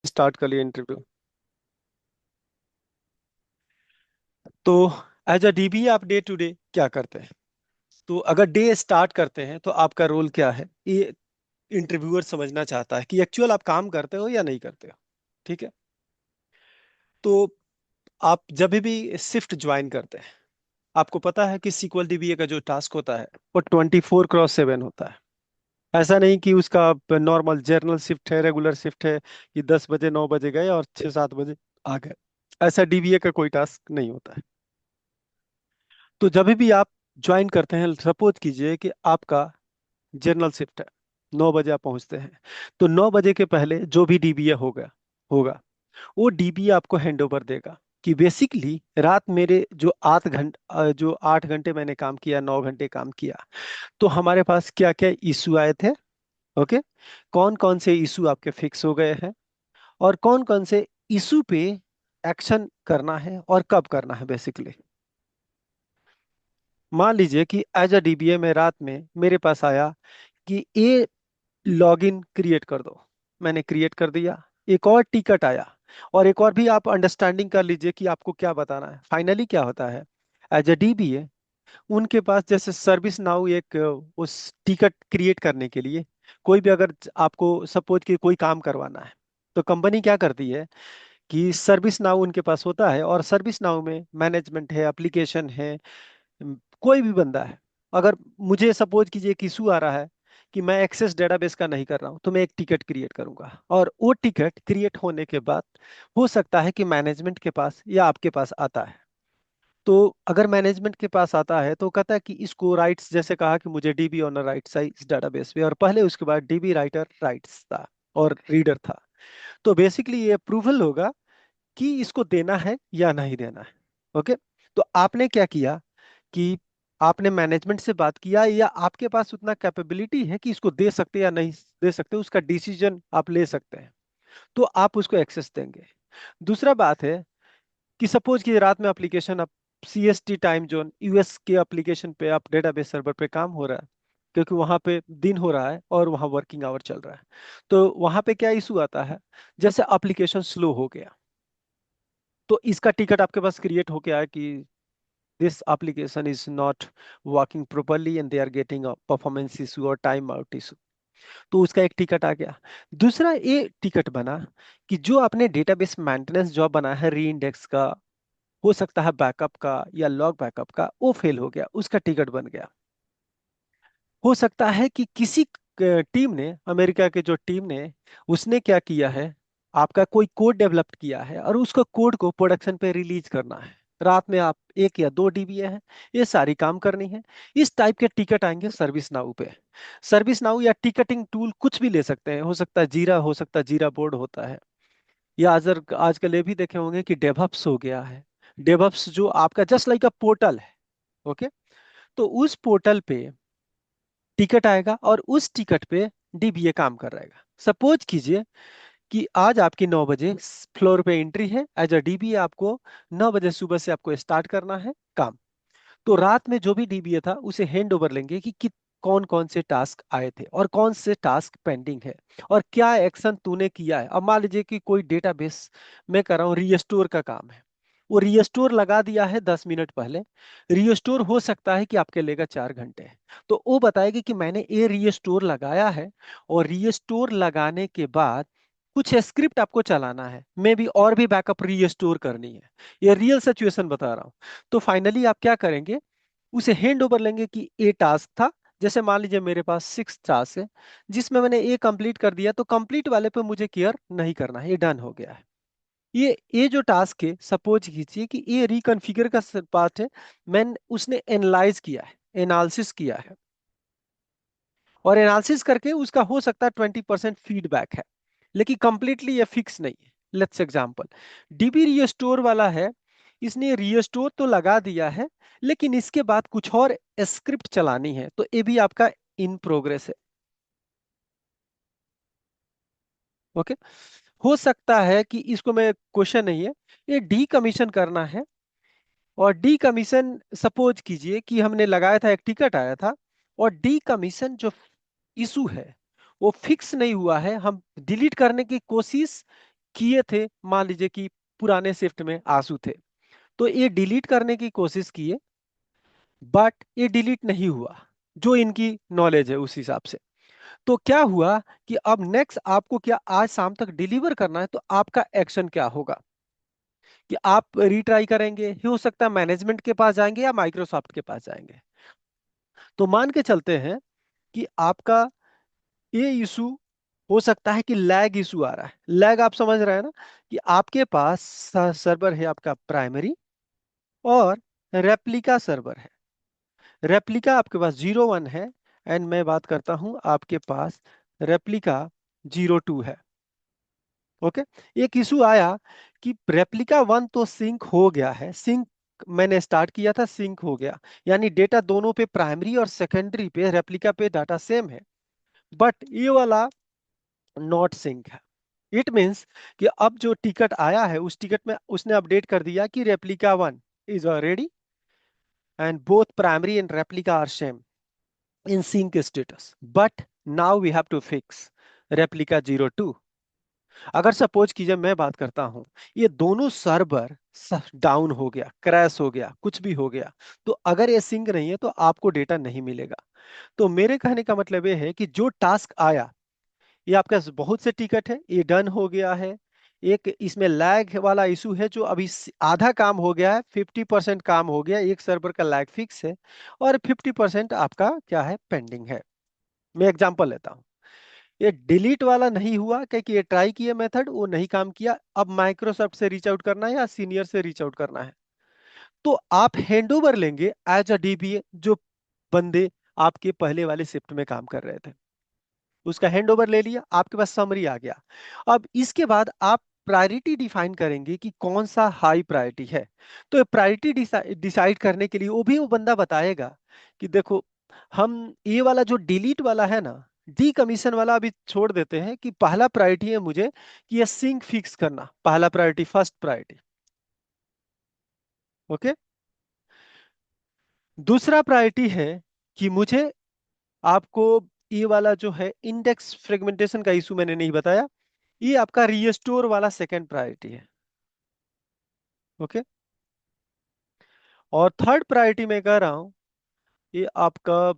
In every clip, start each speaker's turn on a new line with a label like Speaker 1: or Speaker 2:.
Speaker 1: Start कर लिया interview. तो एज अ डीबी आप डे टू डे क्या करते हैं? तो अगर डे स्टार्ट करते हैं तो आपका रोल क्या है, ये इंटरव्यूअर समझना चाहता है कि एक्चुअल आप काम करते हो या नहीं करते हो। ठीक है। तो आप जब भी शिफ्ट ज्वाइन करते हैं, आपको पता है कि सीक्वल डीबीए का जो टास्क होता है वो 24x7 होता है। ऐसा नहीं कि उसका नॉर्मल जर्नल शिफ्ट है, रेगुलर शिफ्ट है कि 10 बजे 9 बजे गए और 6 7 बजे आ गए। ऐसा डीबीए का कोई टास्क नहीं होता है। तो जब भी आप ज्वाइन करते हैं, सपोज कीजिए कि आपका जनरल शिफ्ट है, 9 बजे आप पहुंचते हैं। तो 9 बजे के पहले जो भी डीबीए होगा होगा वो डीबीए आपको हैंड ओवर देगा कि बेसिकली रात मेरे जो 8 घंटे मैंने काम किया, 9 घंटे काम किया, तो हमारे पास क्या क्या इशू आए थे। ओके। कौन कौन से इशू आपके फिक्स हो गए हैं और कौन कौन से इशू पे एक्शन करना है और कब करना है बेसिकली। मान लीजिए कि एज अ डीबीए में रात में मेरे पास आया कि ये लॉगिन क्रिएट कर दो। मैंने क्रिएट कर दिया। एक और टिकट आया। और एक और भी आप अंडरस्टैंडिंग कर लीजिए कि आपको क्या बताना है। फाइनली क्या होता है, एज अ डीबीए उनके पास जैसे सर्विस नाउ एक उस टिकट क्रिएट करने के लिए कोई भी अगर आपको सपोज कि कोई काम करवाना है, तो कंपनी क्या करती है कि सर्विस नाउ उनके पास होता है और सर्विस नाउ में मैनेजमेंट है, एप्लीकेशन है, कोई भी बंदा है। अगर मुझे सपोज कीजिए एक इशू आ रहा है कि मैं एक्सेस डेटाबेस का नहीं कर रहा हूं, तो मैं एक टिकट क्रिएट करूंगा और वो टिकट क्रिएट होने के बाद हो सकता है कि मैनेजमेंट के पास या आपके पास आता है। तो अगर मैनेजमेंट के पास आता है तो कहता है कि इसको राइट्स, जैसे कहा कि मुझे डीबी ऑनर राइट्स है इस डेटाबेस पे, और पहले उसके बाद डीबी राइटर राइट्स था और रीडर था। तो बेसिकली ये अप्रूवल होगा कि इसको देना है या नहीं देना है। ओके। तो आपने क्या किया कि आपने मैनेजमेंट से बात किया या आपके पास उतना कैपेबिलिटी है कि इसको दे सकते या नहीं दे सकते, उसका डिसीजन आप ले सकते हैं, तो आप उसको एक्सेस देंगे। दूसरा बात है कि सपोज कि रात में एप्लीकेशन आप सीएसटी टाइम जोन यूएस के एप्लीकेशन पे आप डेटाबेस सर्वर पे काम हो रहा है, क्योंकि वहां पे दिन हो रहा है और वहां वर्किंग आवर चल रहा है। तो वहां पे क्या इशू आता है, जैसे एप्लीकेशन स्लो हो गया, तो इसका टिकट आपके पास क्रिएट हो गया है कि this application is not working properly and they are getting a performance issue or time out issue। तो उसका एक टिकट आ गया। दूसरा ये टिकट बना कि जो आपने डेटाबेस मेंटेनेंस जॉब बना है री इंडेक्स का, हो सकता है बैकअप का या लॉग बैकअप का, वो फेल हो गया, उसका टिकट बन गया। हो सकता है कि किसी टीम ने, अमेरिका के जो टीम ने, उसने क्या किया है, आपका कोई कोड डेवलप किया है और उसको कोड को प्रोडक्शन पे रिलीज करना है। रात में आप 1 या 2 डीबीए हैं, ये सारी काम करनी है। इस टाइप के टिकट आएंगे सर्विस नाउ पे। सर्विस नाउ या टिकटिंग टूल कुछ भी ले सकते हैं, हो सकता है जीरा, हो सकता है जीरा बोर्ड होता है, या आजकल ये भी देखे होंगे कि डेवअप्स हो गया है। डेवअप्स जो आपका जस्ट लाइक अ पोर्टल है। ओके। तो उस पोर्टल पे टिकट आएगा और उस टिकट पे डीबीए काम कर रहेगा। सपोज कीजिए कि आज आपकी 9 बजे फ्लोर पे एंट्री है, एज अ डीबीए आपको 9 बजे सुबह से आपको स्टार्ट करना है काम। तो रात में जो भी डीबीए था उसे हैंड ओवर लेंगे कि कौन कौन से टास्क आए थे और कौन से टास्क पेंडिंग है और क्या एक्शन तूने किया है। अब मान लीजिए कि कोई डेटाबेस मैं कर रहा हूँ, रीस्टोर का काम है, वो रीस्टोर लगा दिया है 10 मिनट पहले। रीस्टोर हो सकता है कि आपके लेगा 4 घंटे। तो वो बताएगी कि मैंने ये रीस्टोर लगाया है और रीस्टोर लगाने के बाद कुछ स्क्रिप्ट आपको चलाना है, मे बी और भी बैकअप रीस्टोर करनी है। ये रियल सिचुएशन बता रहा हूँ। तो फाइनली आप क्या करेंगे, उसे हैंड ओवर लेंगे कि ए टास्क था। जैसे मान लीजिए मेरे पास 6 टास्क है, जिसमें मैंने ए कंप्लीट कर दिया, तो कंप्लीट वाले पे मुझे केयर नहीं करना है, ये डन हो गया है। ये जो टास्क है, सपोज कीजिए कि ये रिकॉन्फ़िगर का पार्ट है। मैंने उसने एनालाइज किया है, एनालिसिस किया है, और एनालिसिस करके उसका हो सकता है 20% फीडबैक है, लेकिन कंप्लीटली ये फिक्स नहीं है। लेट्स एग्जांपल, डीबी रीस्टोर वाला है, इसने रीस्टोर तो लगा दिया है, लेकिन इसके बाद कुछ और स्क्रिप्ट चलानी है, तो ये भी आपका इन प्रोग्रेस है। ओके। हो सकता है कि इसको मैं, क्वेश्चन नहीं है, ये डी कमीशन करना है। और डी कमीशन सपोज कीजिए कि हमने लगाया था, एक टिकट आया था, और डी कमीशन जो इशू है वो फिक्स नहीं हुआ है, हम डिलीट करने की कोशिश किए थे, मान लीजिए कि पुराने शिफ्ट में आंसू थे, तो ये डिलीट करने की कोशिश किए, बट ये डिलीट नहीं हुआ, जो इनकी नॉलेज है उस हिसाब से। तो क्या हुआ कि अब नेक्स्ट आपको क्या आज शाम तक डिलीवर करना है, तो आपका एक्शन क्या होगा कि आप रीट्राई करेंगे, हो सकता है मैनेजमेंट के पास जाएंगे या माइक्रोसॉफ्ट के पास जाएंगे। तो मान के चलते हैं कि आपका ये इशू हो सकता है कि लैग इशू आ रहा है। लैग आप समझ रहे हैं ना, कि आपके पास सर्वर है आपका प्राइमरी और रेप्लिका सर्वर है। रेप्लिका आपके पास 01 है, एंड मैं बात करता हूं आपके पास रेप्लिका 02 है। ओके। एक इशू आया कि रेप्लिका 1 तो सिंक हो गया है, सिंक मैंने स्टार्ट किया था, सिंक हो गया, यानी डेटा दोनों पे, प्राइमरी और सेकेंडरी पे, रेप्लिका पे डाटा सेम है, बट ये वाला नॉट सिंक है। इट मीन्स कि अब जो टिकट आया है उस टिकट में उसने अपडेट कर दिया कि replica 1 is already and both primary and replica are same in sync status, but now we have to fix replica 02। अगर सपोज कीजिए मैं बात करता हूं, ये दोनों सर्वर डाउन हो गया, क्रैश हो गया, कुछ भी हो गया, तो अगर ये सिंक नहीं है तो आपको डेटा नहीं मिलेगा। तो मेरे कहने का मतलब ये है कि जो टास्क आया, ये आपका बहुत से टिकट है, ये डन हो गया है। एक इसमें लैग वाला इशू है, जो अभी आधा काम हो गया है, 50% काम हो गया, एक सर्वर का लैग फिक्स है, और 50% आपका क्या है, पेंडिंग है। मैं एग्जांपल लेता हूँ। ये डिलीट वाला नहीं हुआ क्योंकि ये ट्राई किए मेथड, वो नहीं काम किया। अब माइक्रोसॉफ्ट से रीच आउट करना है या सीनियर से रीच आउट करना है, तो आप हैंडओवर लेंगे एज अ डीबीए, जो बंदे आपके पहले वाले शिफ्ट में काम कर रहे थे, उसका हैंडओवर ले लिया, आपके पास समरी आ गया। अब इसके बाद आप प्रायोरिटी डिफाइन करेंगे कि कौन सा हाई प्रायोरिटी है। तो प्रायोरिटी डिसाइड करने के लिए वो बंदा बताएगा कि देखो, हम ये वाला जो डिलीट वाला है ना, डी कमीशन वाला अभी छोड़ देते हैं, कि पहला प्रायोरिटी है मुझे कि ये सिंक फिक्स करना, पहला प्रायोरिटी, फर्स्ट प्रायोरिटी। ओके। दूसरा प्रायोरिटी है कि मुझे, आपको ये वाला जो है इंडेक्स फ्रेगमेंटेशन का इशू मैंने नहीं बताया, ये आपका रीस्टोर वाला सेकंड प्रायोरिटी है। ओके। और थर्ड प्रायोरिटी मैं कह रहा हूं, ये आपका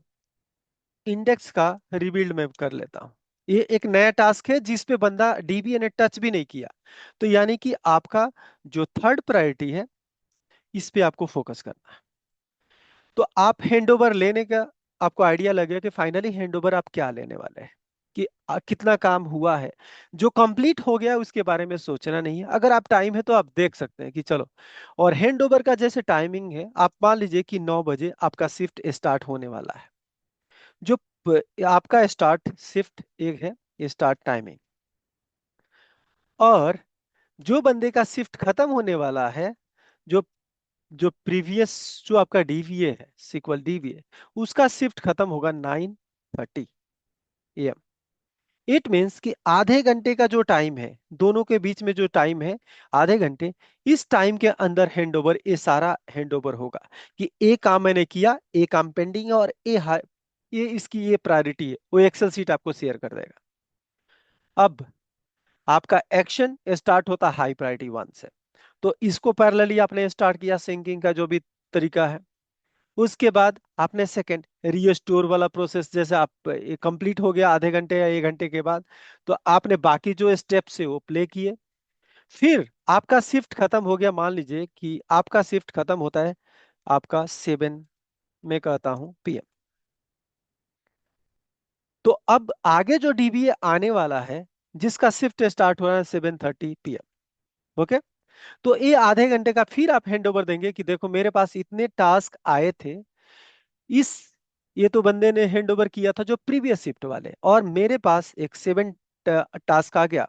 Speaker 1: इंडेक्स का रिबिल्ड में कर लेता हूं। ये एक नया टास्क है जिस पे बंदा डीबीए ने टच भी नहीं किया, तो यानी कि आपका जो थर्ड प्रायोरिटी है, इस पे आपको फोकस करना है। तो आप हैंडओवर लेने का, आपको आइडिया लगेगा कि फाइनली हैंडओवर आप क्या लेने वाले हैं, कि कितना काम हुआ है। जो कंप्लीट हो गया उसके बारे में सोचना नहीं है, अगर आप टाइम है तो आप देख सकते हैं कि चलो। और हैंडओवर का जैसे टाइमिंग है, आप मान लीजिए कि 9 बजे आपका शिफ्ट स्टार्ट होने वाला है। जो आपका स्टार्ट शिफ्ट एक है स्टार्ट टाइमिंग, और जो बंदे का शिफ्ट खत्म होने वाला है, जो जो प्रीवियस, जो आपका डीवीए है, सिक्वल डीवीए, उसका शिफ्ट खत्म होगा 9:30 AM। इट मीन्स कि आधे घंटे का जो टाइम है, दोनों के बीच में जो टाइम है, आधे घंटे, इस टाइम के अंदर हैंडओवर, ये सारा हैंडओवर होगा, कि ये काम मैंने किया, ये काम पेंडिंग है, और ये इसकी ये प्रायोरिटी है, वो एक्सेल सीट आपको शेयर कर देगा। अब आपका एक्शन स्टार्ट होता है हाई प्रायोरिटी 1 से, तो इसको पैरेलली आपने स्टार्ट किया, सिंकिंग का जो भी तरीका है। उसके बाद आपने सेकंड रीस्टोर वाला प्रोसेस, जैसे आप कंप्लीट हो गया आधे घंटे या 1 घंटे के बाद, तो आपने बाकी जो स्टेप्स है वो प्ले किए। फिर आपका शिफ्ट खत्म हो गया, मान लीजिए कि आपका शिफ्ट खत्म होता है आपका 7, में कहता हूं, PM। तो अब आगे जो डीबीए आने वाला है, जिसका शिफ्ट स्टार्ट हो रहा है 7:30 PM। ओके। तो ये आधे घंटे का फिर आप हैंड ओवर देंगे कि देखो मेरे पास इतने टास्क आए थे, इस ये तो बंदे ने हैंड ओवर किया था जो प्रीवियस शिफ्ट वाले, और मेरे पास एक 7 टास्क आ गया,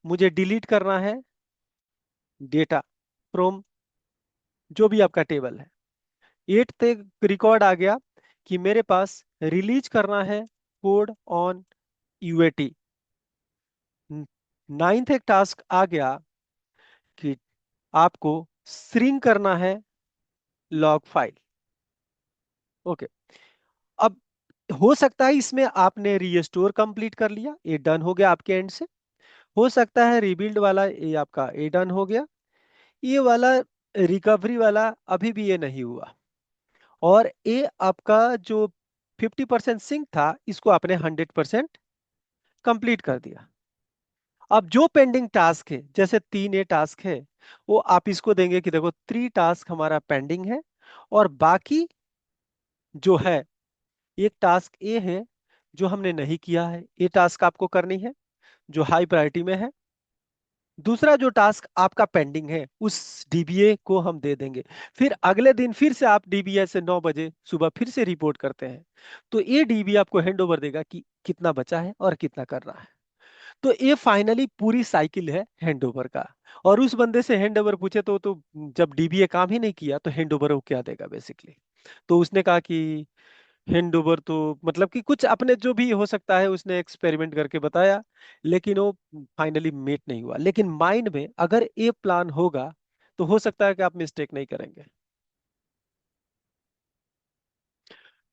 Speaker 1: मुझे डिलीट करना है डेटा फ्रॉम जो भी आपका टेबल है। 8 तक रिकॉर्ड आ गया कि मेरे पास रिलीज करना है कोड ऑन यूएटी। 9th एक टास्क आ गया कि आपको श्रिंक करना है लॉग फाइल। ओके। अब हो सकता है इसमें आपने रीस्टोर कंप्लीट कर लिया, ये डन हो गया आपके एंड से, हो सकता है रिबिल्ड वाला ये आपका ए डन हो गया, ये वाला रिकवरी वाला अभी भी ये नहीं हुआ, और ये आपका जो 50% सिंक था इसको आपने 100% कंप्लीट कर दिया। अब जो पेंडिंग टास्क है, जैसे 3 ए टास्क है, वो आप इसको देंगे कि देखो 3 टास्क हमारा पेंडिंग है, और बाकी जो है एक टास्क ए है जो हमने नहीं किया है, ये टास्क आपको करनी है जो हाई प्रायोरिटी में है। दूसरा जो टास्क आपका पेंडिंग है उस डीबीए को हम दे देंगे। फिर अगले दिन फिर से आप डीबीए से 9 बजे सुबह फिर से रिपोर्ट करते हैं, तो ये डीबीए आपको हैंड ओवर देगा कि कितना बचा है और कितना कर रहा है। तो ये फाइनली पूरी साइकिल है हैंड ओवर का। और उस बंदे से हैंड ओवर पूछे तो जब डीबीए काम ही नहीं किया तो हैंड ओवर वो क्या देगा बेसिकली। तो उसने कहा कि हैंड ओवर तो मतलब कि कुछ अपने जो भी हो सकता है उसने एक्सपेरिमेंट करके बताया, लेकिन वो फाइनली मेट नहीं हुआ। लेकिन माइंड में अगर ये प्लान होगा तो हो सकता है कि आप मिस्टेक नहीं करेंगे।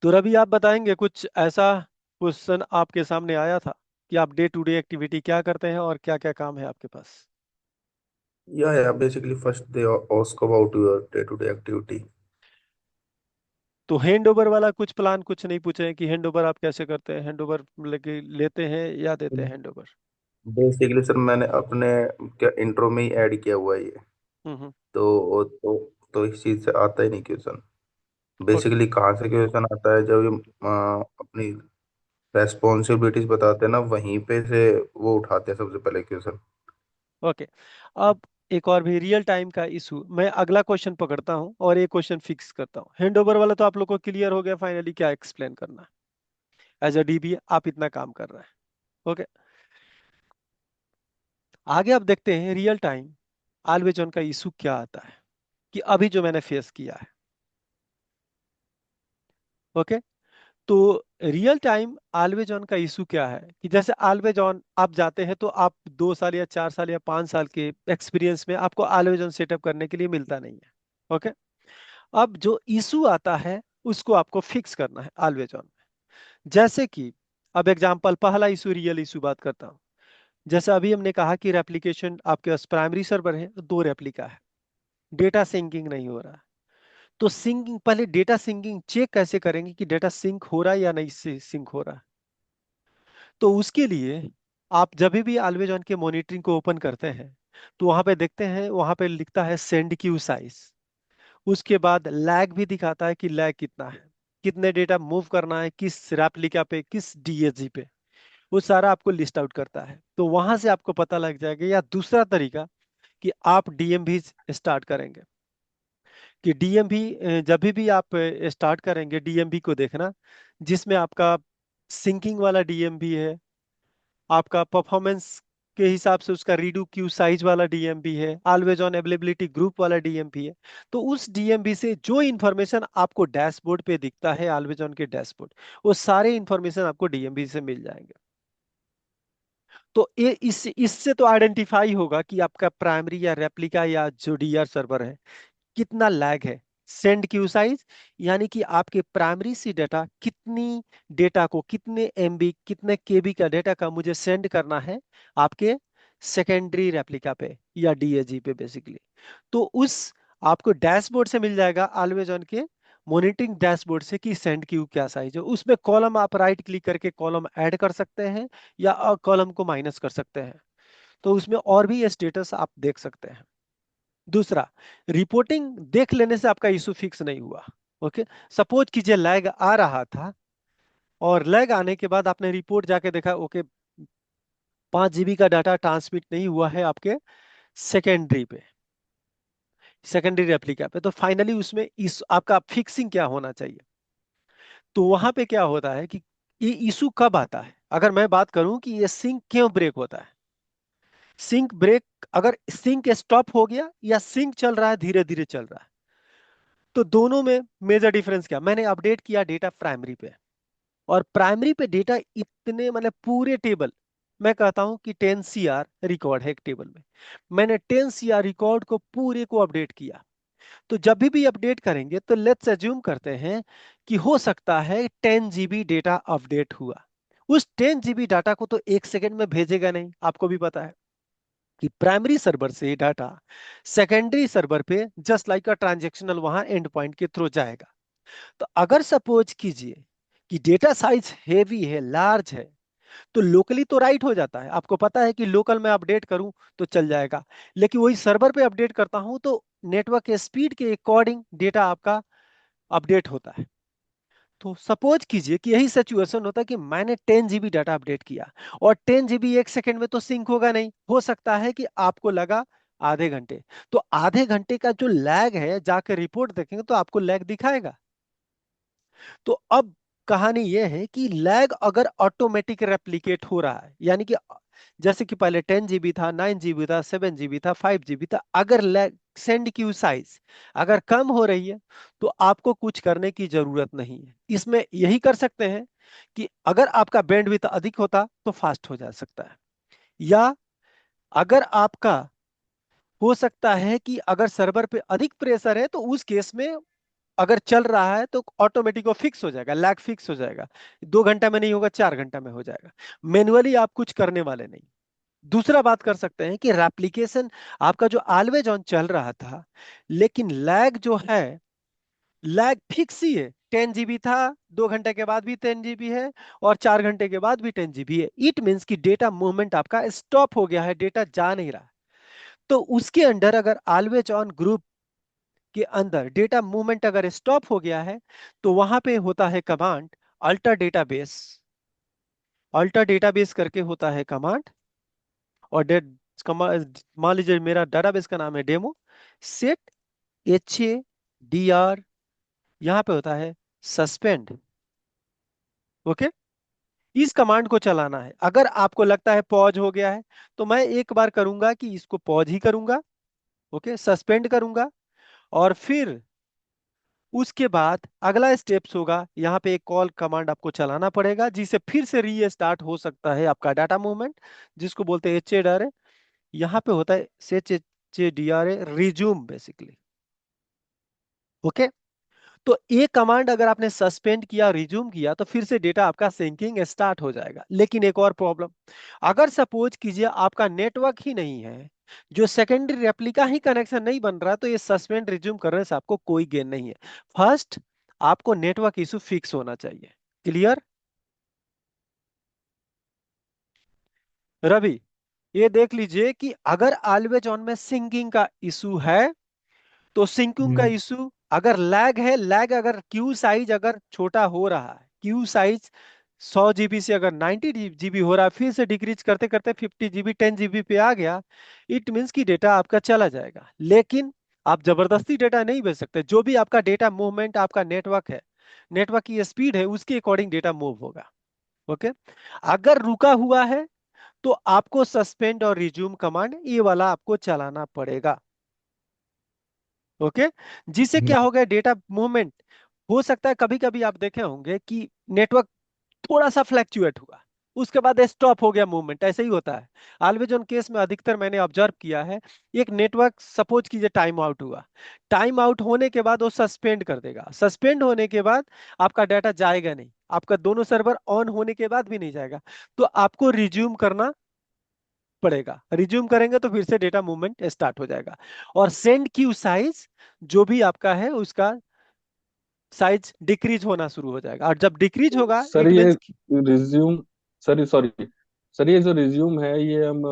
Speaker 1: तो रवि आप बताएंगे कुछ ऐसा क्वेश्चन आपके सामने आया था कि आप डे टू डे एक्टिविटी क्या करते हैं और क्या क्या काम है आपके पास।
Speaker 2: Yeah, basically first they ask about your day-to-day activity.
Speaker 1: तो हैंड ओवर वाला कुछ प्लान कुछ नहीं पूछे हैं कि हैंड ओवर आप कैसे करते हैं, हैंड ओवर लेके लेते हैं या देते हैं हैंड ओवर।
Speaker 2: बेसिकली सर मैंने अपने क्या इंट्रो में ही ऐड किया हुआ है ये।
Speaker 1: हम्म।
Speaker 2: तो इस चीज से आता ही नहीं क्वेश्चन।
Speaker 1: ओके।
Speaker 2: बेसिकली कहाँ से क्वेश्चन आता है, जब ये अपनी रेस्पॉन्सिबिलिटीज बताते हैं ना, वहीं पे से वो उठाते हैं सबसे पहले क्वेश्चन।
Speaker 1: ओके। अब एक और भी रियल टाइम का इशू, मैं अगला क्वेश्चन पकड़ता हूँ और एक क्वेश्चन फिक्स करता हूँ। हैंड ओवर वाला तो आप लोग को क्लियर हो गया फाइनली क्या एक्सप्लेन करना है, एज अ डीबी आप इतना काम कर रहे हैं। ओके। आगे आप देखते हैं रियल टाइम ऑलवेज ऑन का इशू क्या आता है, कि अभी जो मैंने फेस किया है। ओके। तो रियल टाइम ऑलवेज ऑन का इशू क्या है कि जैसे ऑलवेज ऑन आप जाते हैं तो आप 2 साल या 4 साल या 5 साल के एक्सपीरियंस में आपको ऑलवेज ऑन सेटअप करने के लिए मिलता नहीं है। ओके। अब जो इशू आता है उसको आपको फिक्स करना है ऑलवेज ऑन। जैसे कि अब एग्जांपल पहला इशू रियल इशू बात करता हूँ। जैसे अभी हमने कहा कि रेप्लिकेशन आपके पास प्राइमरी सर्वर है, 2 रेप्लिका है, डेटा सिंकिंग नहीं हो रहा है। तो सिंकिंग पहले डेटा सिंकिंग चेक कैसे करेंगे कि डेटा सिंक हो रहा है या नहीं सिंक हो रहा है। तो उसके लिए आप जब भी ऑलवेज ऑन के मॉनिटरिंग को ओपन करते हैं तो वहां पे देखते हैं, वहां पे लिखता है सेंड क्यू साइज। उसके बाद लैग भी दिखाता है कि लैग कितना है, कितने डेटा मूव करना है, किस रेप्लिका पे, किस डीएसजी पे, वो सारा आपको लिस्ट आउट करता है। तो वहां से आपको पता लग जाएगा। या दूसरा तरीका कि आप डीएमवी स्टार्ट करेंगे, कि डीएमवी जब भी आप स्टार्ट करेंगे डीएमवी को देखना जिसमें आपका सिंकिंग वाला डीएमवी है, आपका परफॉर्मेंस के हिसाब से उसका रीडू क्यू साइज वाला डीएमवी है, ऑलवेज ऑन अवेलेबिलिटी ग्रुप वाला डीएमवी है। तो उस डीएमवी से जो इंफॉर्मेशन आपको डैशबोर्ड पे दिखता है, ऑलवेज ऑन के डैशबोर्ड, वो सारे इंफॉर्मेशन आपको डीएमवी से मिल जाएंगे। तो ये इससे तो आइडेंटिफाई होगा कि आपका प्राइमरी या रेप्लिका या जो डीआर सर्वर है कितना लैग है। सेंड क्यू साइज यानी कि आपके प्राइमरी से डाटा कितनी, डेटा को कितने एमबी कितने केबी का डेटा का मुझे सेंड करना है आपके सेकेंडरी रेप्लिका पे या डीएजी पे बेसिकली। तो उस आपको डैशबोर्ड से मिल जाएगा ऑलवेज ऑन के मॉनिटरिंग डैशबोर्ड से कि सेंड क्यू क्या साइज है। उसमें कॉलम आप राइट क्लिक करके कॉलम ऐड कर सकते हैं या कॉलम को माइनस कर सकते हैं। तो उसमें और भी ये स्टेटस आप देख सकते हैं। दूसरा, रिपोर्टिंग देख लेने से आपका इशू फिक्स नहीं हुआ। ओके। सपोज कीजिए लैग आ रहा था, और लैग आने के बाद आपने रिपोर्ट जाके देखा ओके 5 जीबी का डाटा ट्रांसमिट नहीं हुआ है आपके सेकेंडरी पे, सेकेंडरी रेप्लिका पे। तो फाइनली उसमें इस आपका फिक्सिंग क्या होना चाहिए। तो वहां पे क्या होता है कि ये इशू कब आता है, अगर मैं बात करूं कि ये सिंक क्यों ब्रेक होता है। सिंक ब्रेक, अगर सिंक स्टॉप हो गया या सिंक चल रहा है धीरे धीरे चल रहा है, तो दोनों में मेजर डिफरेंस क्या, मैंने अपडेट किया डेटा प्राइमरी पे, और प्राइमरी पे डेटा इतने मतलब पूरे टेबल, मैं कहता हूं कि 10 CR रिकॉर्ड है एक टेबल में, मैंने 10 CR रिकॉर्ड को पूरे को अपडेट किया। तो जब भी अपडेट करेंगे तो लेट्स अज्यूम करते हैं कि हो सकता है 10 GB डेटा अपडेट हुआ। उस 10 GB डाटा को तो 1 सेकंड में भेजेगा नहीं, आपको भी पता है। कि प्राइमरी सर्वर से डाटा सेकेंडरी सर्वर पे जस्ट लाइक अ ट्रांजेक्शनल वहां एंड पॉइंट के थ्रू जाएगा। तो अगर सपोज कीजिए कि डेटा साइज हेवी है, लार्ज है, तो लोकली तो राइट हो जाता है, आपको पता है कि लोकल में अपडेट करूं तो चल जाएगा। लेकिन वही सर्वर पे अपडेट करता हूं तो नेटवर्क के स्पीड के अकॉर्डिंग डेटा आपका अपडेट होता है। तो सपोज कीजिए कि यही सिचुएशन होता कि मैंने 10 GB डाटा अपडेट किया, और 10 GB 1 सेकंड में तो सिंक होगा नहीं, हो सकता है कि आपको लगा आधे घंटे। तो आधे घंटे का जो लैग है, जाकर रिपोर्ट देखेंगे तो आपको लैग दिखाएगा। तो अब कहानी यह है कि लैग अगर ऑटोमेटिक रेप्लिकेट हो रहा है, यानी कि जैसे कि पहले 10 GB था, 9 GB था, 7 GB था, 5 GB था, अगर लैग सेंड क्यू साइज अगर कम हो रही है, तो आपको कुछ करने की जरूरत नहीं है। इसमें यही कर सकते हैं कि अगर आपका बैंडविड्थ अधिक होता तो फास्ट हो जा सकता है, या अगर आपका हो सकता है कि अगर सर्वर पे अधिक प्रेशर है तो उस केस में अगर चल रहा है तो ऑटोमेटिक वो फिक्स हो जाएगा, लैग फिक्स हो जाएगा, 2 घंटा में नहीं होगा, 4 घंटा में हो जाएगा। मैन्युअली आप कुछ करने वाले नहीं। दूसरा बात कर सकते हैं कि रेप्लिकेशन आपका जो ऑलवेज ऑन चल रहा था, लेकिन लैग जो है, लैग फिक्स ही है। 10 GB था, 2 घंटे के बाद भी 10 GB है, और 4 घंटे के बाद भी 10 GB है। इट मीन्स कि डेटा मूवमेंट आपका स्टॉप हो गया है, डेटा जा नहीं रहा। तो उसके अंडर अगर ऑलवेज ऑन ग्रुप के अंदर डेटा मूवमेंट अगर स्टॉप हो गया है, तो वहां पे होता है command alter database. Alter database करके होता है कमांड, और मान लीजिए मेरा डेटाबेस का नाम है डेमो। सेट HADR, यहां पे होता है सस्पेंड। ओके, इस कमांड को चलाना है। अगर आपको लगता है पॉज हो गया है, तो मैं एक बार करूंगा कि इसको पॉज ही करूंगा, ओके, सस्पेंड करूंगा, और फिर उसके बाद अगला स्टेप्स होगा, यहाँ पे एक कॉल कमांड आपको चलाना पड़ेगा, जिसे फिर से रीस्टार्ट हो सकता है आपका डाटा मूवमेंट, जिसको बोलते हैं HADR। यहाँ पे होता है HADR रिज्यूम बेसिकली। ओके, तो एक कमांड अगर आपने सस्पेंड किया, रिज्यूम किया, तो फिर से डेटा आपका सिंकिंग स्टार्ट हो जाएगा। लेकिन एक और प्रॉब्लम, अगर सपोज कीजिए आपका नेटवर्क ही नहीं है, जो सेकेंडरी रेप्लिका ही कनेक्शन नहीं बन रहा, तो ये सस्पेंड रिज्यूम करने से आपको कोई गेन नहीं है। फर्स्ट, आपको नेटवर्क इशू फिक्स होना चाहिए। क्लियर? रवि, ये देख लीजिए कि अगर ऑलवेज ऑन में सिंकिंग का इशू है, तो सिंकिंग का
Speaker 2: हम्म।
Speaker 1: इशू अगर लैग है, लैग अगर क्यू साइज अगर छोटा हो रहा है, क्यू साइज 100 GB से अगर 90 GB हो रहा है, फिर से डिक्रीज करते करते 50 GB 10 GB पे आ गया, इट मीन्स कि डेटा आपका चला जाएगा। लेकिन आप जबरदस्ती डेटा नहीं भेज सकते। जो भी आपका डेटा मूवमेंट आपका नेटवर्क है, नेटवर्क की स्पीड है, उसके अकॉर्डिंग डेटा मूव होगा। ओके, अगर रुका हुआ है तो आपको सस्पेंड और रिज्यूम कमांड ये वाला आपको चलाना पड़ेगा। ओके, जिससे क्या
Speaker 2: हम्म।
Speaker 1: होगा, डेटा मूवमेंट हो सकता है, कभी कभी आप देखे होंगे कि नेटवर्क थोड़ा सा फ्लैक्चुएट हुआ, उसके बाद स्टॉप हो गया मूवमेंट, ऐसे ही होता है। ऑलवेज ऑन केस में अधिकतर मैंने ऑब्जर्व किया है, एक नेटवर्क सपोज कीजिए टाइम आउट हुआ, टाइम आउट होने के बाद वो सस्पेंड कर देगा, सस्पेंड होने के बाद आपका डाटा जाएगा नहीं, आपका दोनों सर्वर ऑन होने के बाद भी नहीं जाएगा, तो आपको रिज्यूम करना पड़ेगा। रिज्यूम करेंगे तो फिर से डेटा मूवमेंट स्टार्ट हो जाएगा। और सेंड क्यू साइज जो भी आपका है, उसका साइज डिक्रीज होना शुरू हो जाएगा, और जब डिक्रीज होगा
Speaker 2: सर
Speaker 1: इट
Speaker 2: ये
Speaker 1: means
Speaker 2: resume sir sorry sir, ये जो रिज्यूम है ये हम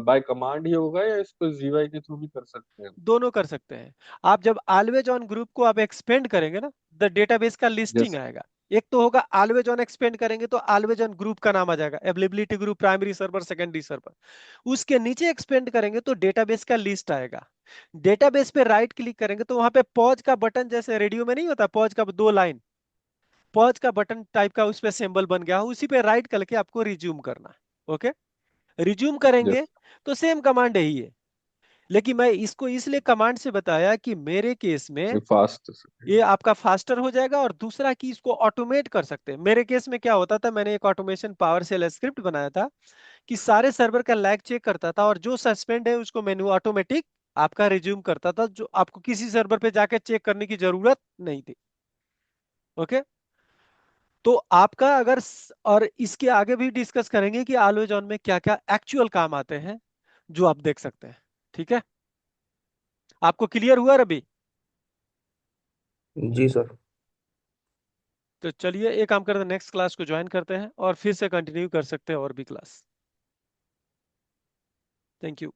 Speaker 2: बाय कमांड ही होगा या इसको जीवाई के थ्रू भी कर सकते हैं?
Speaker 1: दोनों कर सकते हैं। आप जब ऑलवेज ऑन ग्रुप को आप एक्सपेंड करेंगे ना, द डेटाबेस का लिस्टिंग
Speaker 2: यस।
Speaker 1: आएगा। एक तो होगा ऑलवेज ऑन एक्सपेंड करेंगे तो ऑलवेज ऑन ग्रुप का नाम आ जाएगा, availability group, primary server, secondary server. उसके नीचे एक्सपेंड करेंगे तो डेटाबेस का लिस्ट आएगा। डेटाबेस पे राइट क्लिक करेंगे तो वहां पे पॉज का बटन, जैसे रेडियो में नहीं होता पॉज का 2 लाइन, पॉज का बटन टाइप का उस पे सिंबल बन गया, उसी पे राइट करके आपको रिज्यूम करना है। ओके, रिज्यूम करेंगे
Speaker 2: यस।
Speaker 1: तो सेम कमांड यही है। लेकिन मैं इसको इसलिए कमांड से बताया कि मेरे केस में
Speaker 2: ये फास्ट।
Speaker 1: ये आपका फास्टर हो जाएगा, और दूसरा कि इसको ऑटोमेट कर सकते हैं। मेरे केस में क्या होता था, मैंने एक ऑटोमेशन पावर सेल स्क्रिप्ट बनाया था कि सारे सर्वर का लैग चेक करता था, और जो सस्पेंड है उसको मेनू ऑटोमेटिक आपका रिज्यूम करता था, जो आपको किसी सर्वर पे जाके चेक करने की जरूरत नहीं थी। ओके, तो आपका अगर और इसके आगे भी डिस्कस करेंगे कि ऑलवेज ऑन में क्या क्या एक्चुअल काम आते हैं। जो आप देख सकते हैं। ठीक है, आपको क्लियर हुआ रवि?
Speaker 2: जी सर।
Speaker 1: तो चलिए एक काम करते हैं, नेक्स्ट क्लास को ज्वाइन करते हैं और फिर से कंटिन्यू कर सकते हैं और भी क्लास। Thank you.